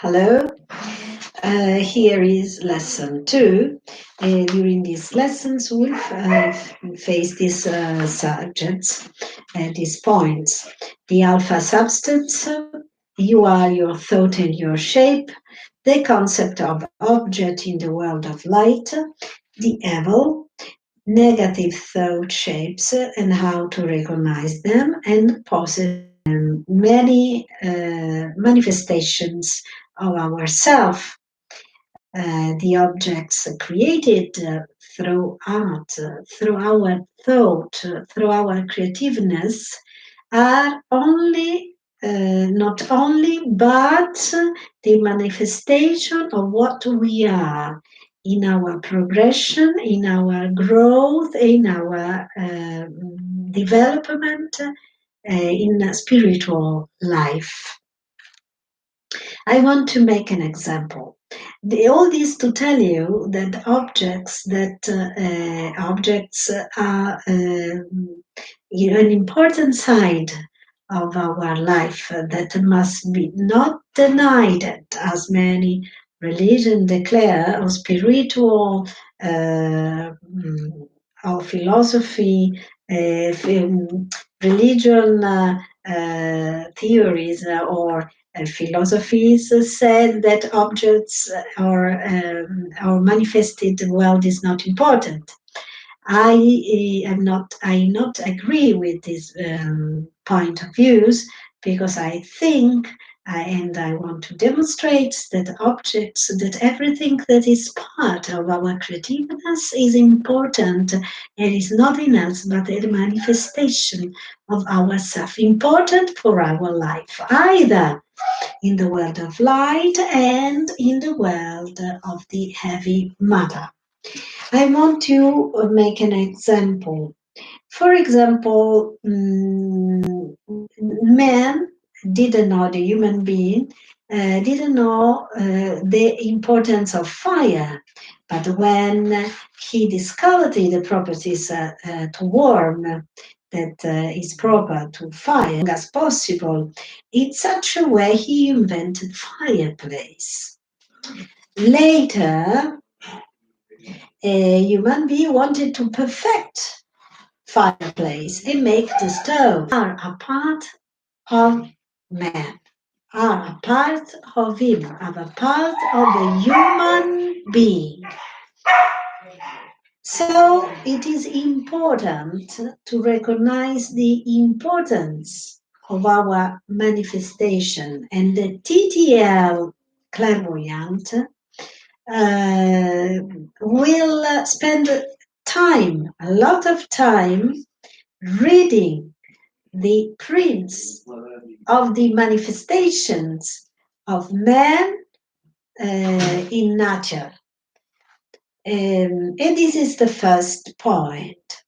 Hello. Here is lesson 2. During these lessons, we'll face these subjects, these points. The alpha substance, you are your thought and your shape, the concept of object in the world of light, the evil, negative thought shapes and how to recognize them, and positive many manifestations of ourself. The objects created through art, through our thought, through our creativeness, are not only, but the manifestation of what we are in our progression, in our growth, in our development in spiritual life. I want to make an example. All this to tell you that objects are an important side of our life that must be not denied, as many religions declare, or spiritual or philosophy, religion theories or philosophies said that objects or manifested world is not important. I not agree with this point of views, because I think and I want to demonstrate that everything that is part of our creativeness is important and is nothing else but a manifestation of ourself, important for our life, either in the world of light and in the world of the heavy matter. I want to make an example. For example, man didn't know, the human being didn't know the importance of fire. But when he discovered the properties to warm that is proper to fire as possible, in such a way he invented fireplace. Later, a human being wanted to perfect fireplace and make the stove. Are a part of man, are a part of him, are a part of the human being. So it is important to recognize the importance of our manifestation, and the T.T.L clairvoyant will spend a lot of time, reading the prints of the manifestations of man in nature. And this is the first point.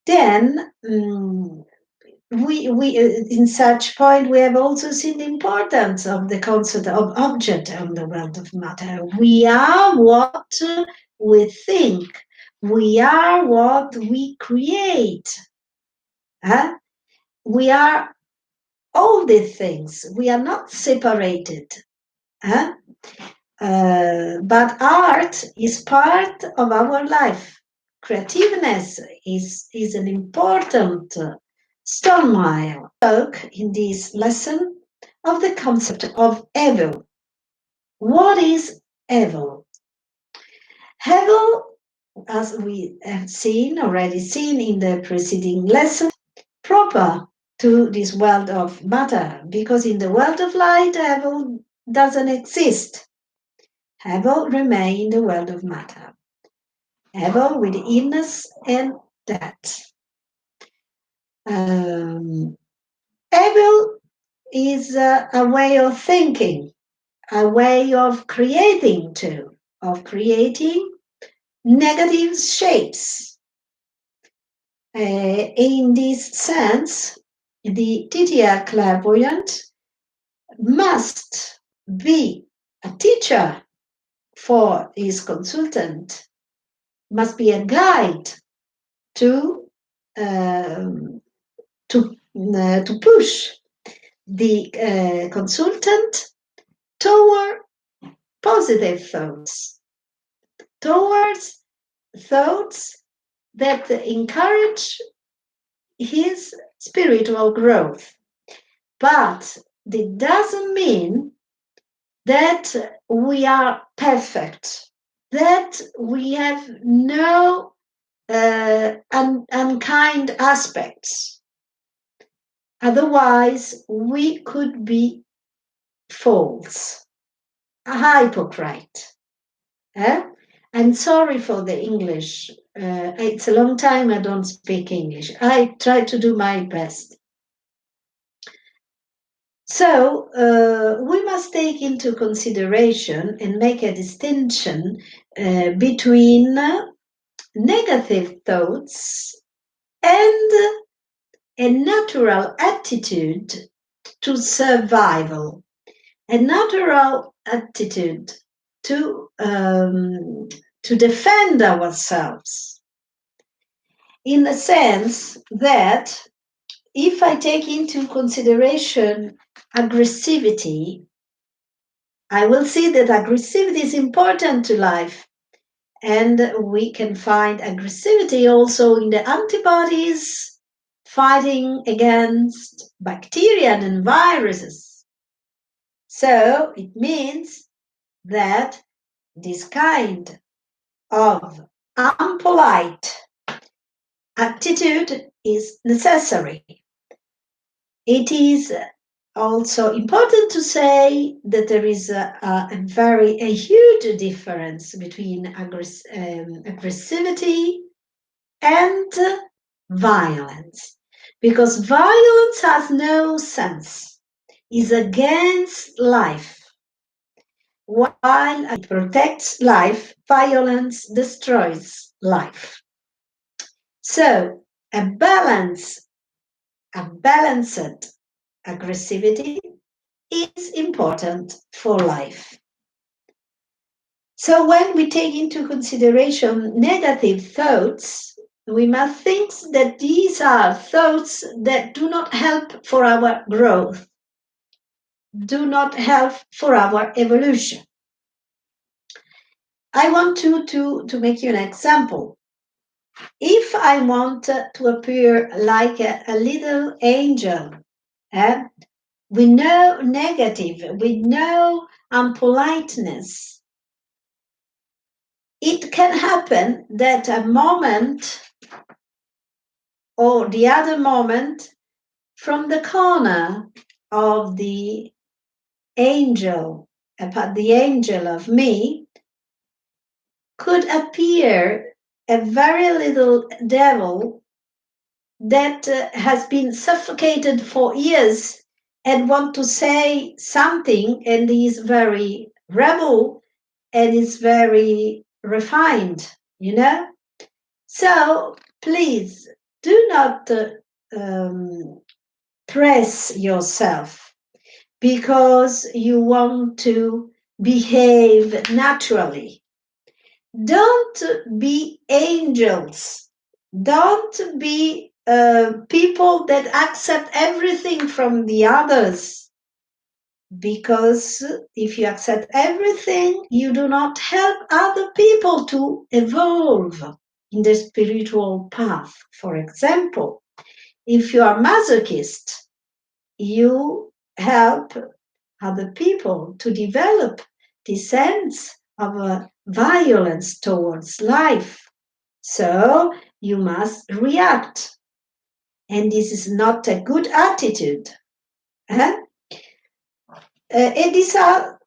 Then, we in such point we have also seen the importance of the concept of object on the world of matter. We are what we think. We are what we create. We are all these things. We are not separated. But art is part of our life. Creativeness is an important stone mile. Spoke in this lesson of the concept of evil. What is evil? Evil, as we have already seen in the preceding lesson, proper to this world of matter, because in the world of light, evil doesn't exist. Evil remain in the world of matter. Evil with illness and death. Evil is a way of thinking, a way of creating too, of creating negative shapes. In this sense, the T.T.L clairvoyant must be a teacher for his consultant, must be a guide to push the consultant toward positive thoughts, towards thoughts that encourage his spiritual growth. But it doesn't mean that we are perfect, that we have no unkind aspects. Otherwise, we could be false, a hypocrite. Eh? I'm sorry for the English. It's a long time I don't speak English. I try to do my best. So we must take into consideration and make a distinction between negative thoughts and a natural attitude to survival, a natural attitude to defend ourselves, in the sense that if I take into consideration aggressivity, I will see that aggressivity is important to life. And we can find aggressivity also in the antibodies fighting against bacteria and viruses. So it means that this kind of unpolite attitude is necessary. It is also important to say that there is a huge difference between aggressivity and violence, because violence has no sense, is against life. While it protects life, violence destroys life. So a balanced aggressivity is important for life. So when we take into consideration negative thoughts, we must think that these are thoughts that do not help for our growth, do not help for our evolution. I want to make you an example. If I want to appear like a little angel, with no negative, with no unpoliteness, it can happen that a moment or the other moment from the corner of the angel of me could appear a very little devil that has been suffocated for years and want to say something, and is very rebel and is very refined, So please do not press yourself because you want to behave naturally. Don't be angels. Don't be people that accept everything from the others. Because if you accept everything, you do not help other people to evolve in the spiritual path. For example, if you are masochist, you help other people to develop the sense of violence towards life. So you must react. And this is not a good attitude. And these are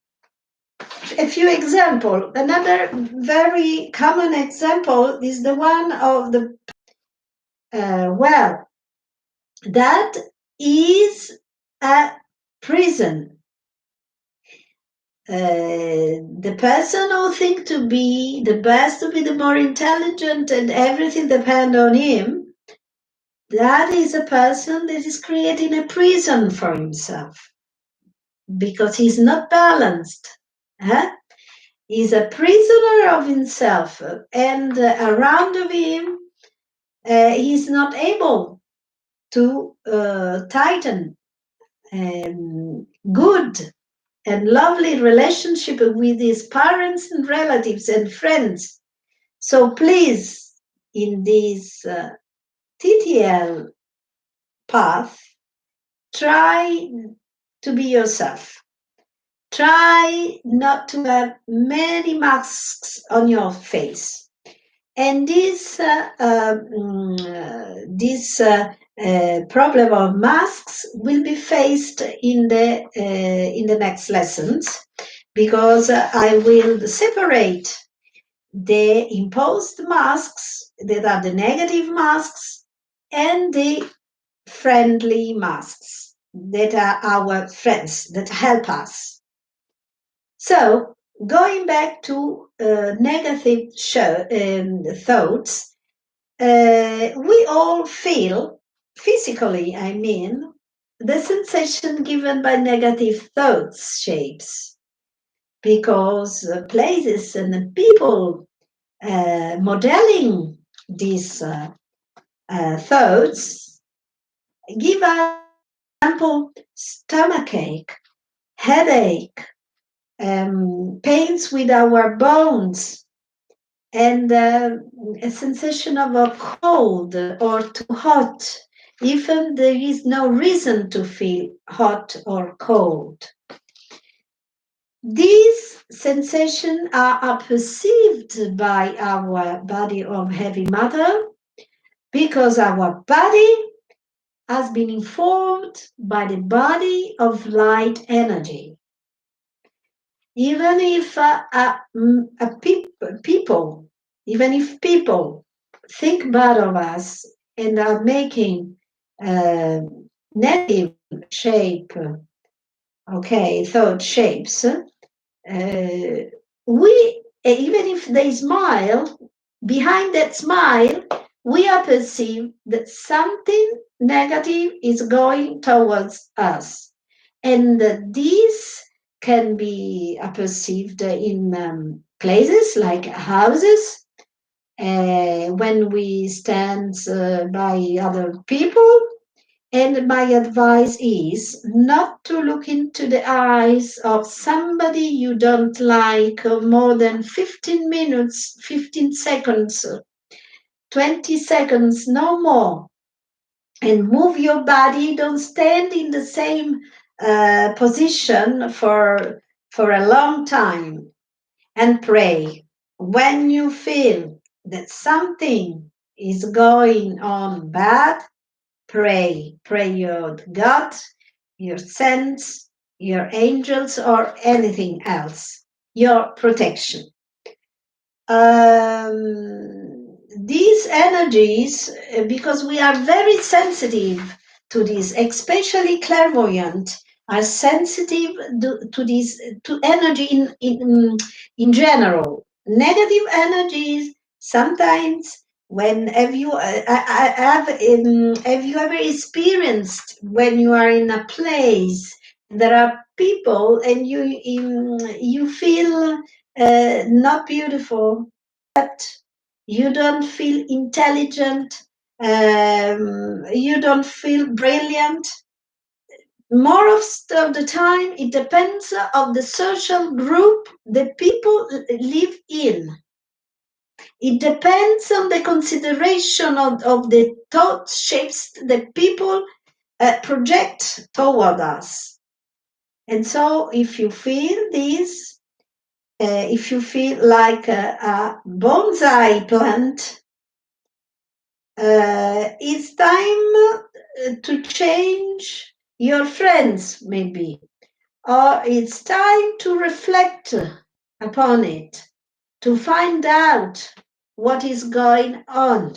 a few examples. Another very common example is the one of the that is a prison. The person who thinks to be the best, to be the more intelligent, and everything depends on him, that is a person that is creating a prison for himself because he's not balanced. He's a prisoner of himself, and around of him, he's not able to tighten good and lovely relationship with his parents and relatives and friends. So please, in this TTL path, try to be yourself. Try not to have many masks on your face. And this problem of masks will be faced in the next lessons, because I will separate the imposed masks that are the negative masks and the friendly masks that are our friends that help us. So, going back to negative thoughts, we all feel, physically, I mean, the sensation given by negative thoughts shapes, because places and people modeling these thoughts give us, for example, stomachache, headache, pains with our bones, and a sensation of a cold or too hot, even there is no reason to feel hot or cold. These sensations are perceived by our body of heavy matter, because our body has been informed by the body of light energy. Even if even if people think bad of us and are making uh, negative shape, okay, thought shapes, we, even if they smile, behind that smile, we are perceived that something negative is going towards us. And this can be perceived in places like houses, when we stand by other people. And my advice is not to look into the eyes of somebody you don't like more than 15 minutes, 15 seconds, 20 seconds, no more. And move your body. Don't stand in the same position for a long time. And pray. When you feel that something is going on bad, pray. Pray your God, your saints, your angels, or anything else, your protection. These energies, because we are very sensitive to this, especially clairvoyant, are sensitive to this, to energy in general. Negative energies sometimes. When have you have you ever experienced when you are in a place, there are people and you feel not beautiful, but you don't feel intelligent, you don't feel brilliant. More of the time, it depends on the social group the people live in. It depends on the consideration of the thought shapes that people project toward us. And so, if you feel this, if you feel like a bonsai plant, it's time to change your friends, maybe, or it's time to reflect upon it, to find out what is going on,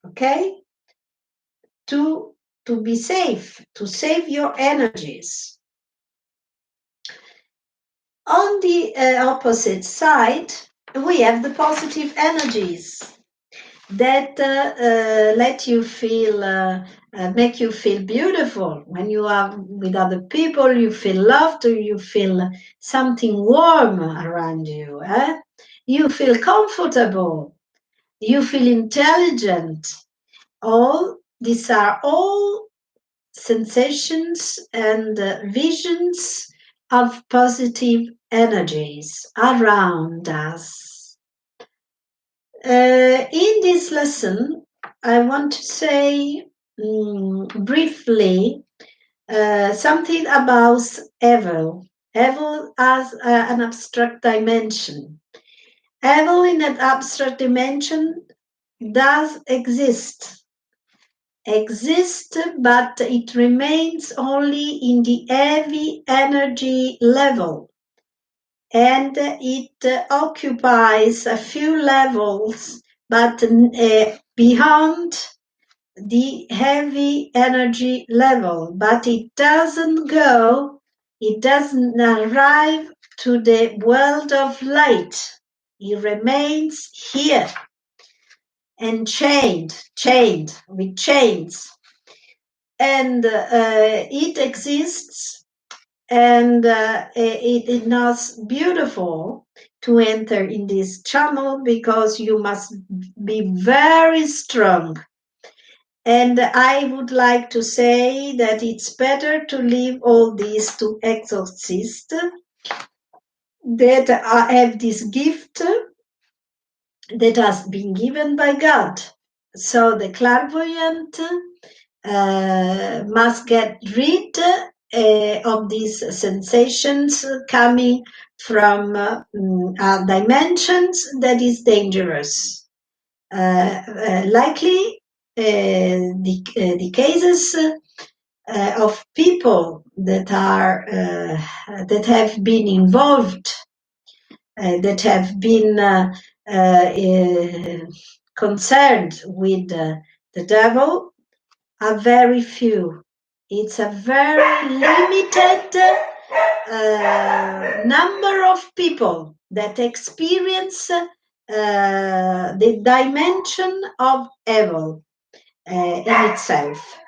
okay? To be safe, to save your energies. On the opposite side, we have the positive energies that let you feel, make you feel beautiful. When you are with other people, you feel loved, you feel something warm around you. You feel comfortable, you feel intelligent. All these are all sensations and visions of positive energies around us. In this lesson, I want to say briefly something about evil. Evil as an abstract dimension. Evil in an abstract dimension does exist, but it remains only in the heavy energy level, and it occupies a few levels, but beyond the heavy energy level, but it doesn't arrive to the world of light. It remains here and chained with chains. And it exists, and it is not beautiful to enter in this channel because you must be very strong. And I would like to say that it's better to leave all this to exorcists that have this gift that has been given by God. So the clairvoyant must get rid of these sensations coming from dimensions that is dangerous. Likely the cases of people that are that have been involved, that have been concerned with the devil are very few. It's a very limited number of people that experience the dimension of evil in itself.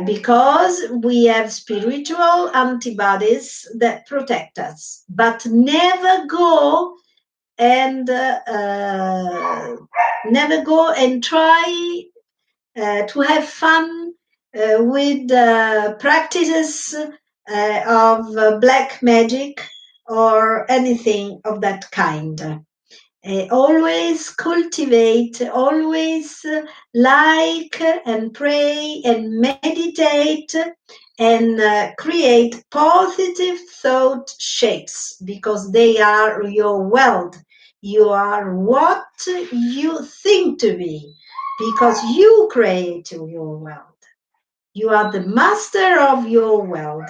Because we have spiritual antibodies that protect us, but never go and try to have fun with practices of black magic or anything of that kind. Always cultivate, always like and pray and meditate and create positive thought shapes, because they are your world. You are what you think to be, because you create your world. You are the master of your world.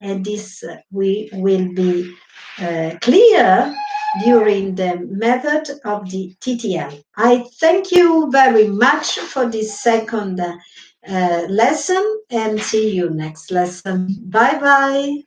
And this we will be clear during the method of the T.T.L. I thank you very much for this second lesson, and see you next lesson. Bye bye.